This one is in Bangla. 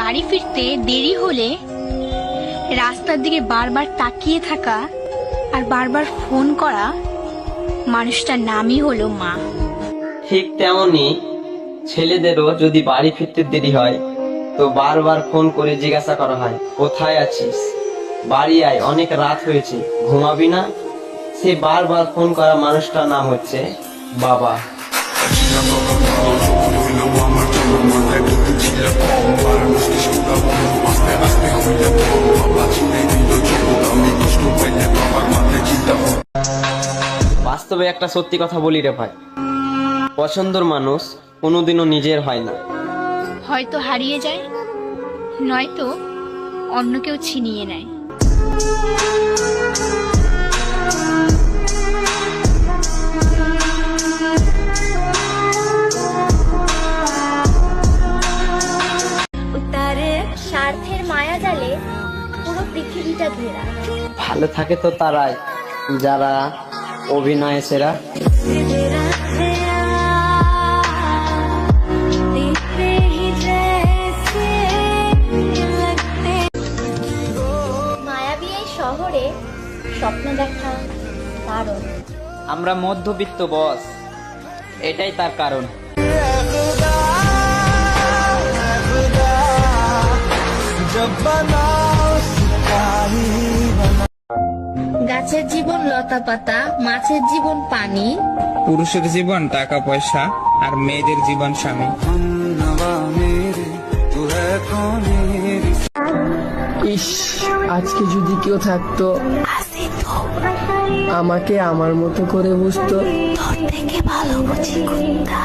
বাড়ি ফিরতে দেরি হলে রাস্তার দিকে বারবার তাকিয়ে থাকা আর বারবার ফোন করা মানুষটার নামই হলো মা। ঠিক তেমনি ছেলেদেরও যদি বাড়ি ফিরতে দেরি হয় তো বারবার ফোন করে জিজ্ঞাসা করা হয়, কোথায় আছিস, বাড়ি আয়, অনেক রাত হয়েছে, ঘুমাবি না? সে বারবার ফোন করা মানুষটার নাম হচ্ছে বাবা। বাস্তবে একটা সত্যি কথা বলি রে ভাই, পছন্দের মানুষ কোনোদিনও নিজের হয় না। হয়তো হারিয়ে যায়, নয়তো অন্য কেউ ছিনিয়ে নেয়। তার স্বার্থের মায়া জালে পুরো পৃথিবীটা ঘেরা। ভালো থাকে তো তারাই যারা অভিনয়ে সেরা। মায়াবী এই শহরে স্বপ্ন দেখা কারণ আমরা মধ্যবিত্ত বস, এটাই তার কারণ। গাছের জীবন লতা পাতা, মাছের জীবন পানি, পুরুষের জীবন টাকা পয়সা আর মেয়েদের জীবন স্বামী। ইস, আজকে যদি কেউ থাকতো আমাকে আমার মতো করে বুঝতো। তোর থেকে ভালো বুঝি কুত্তা।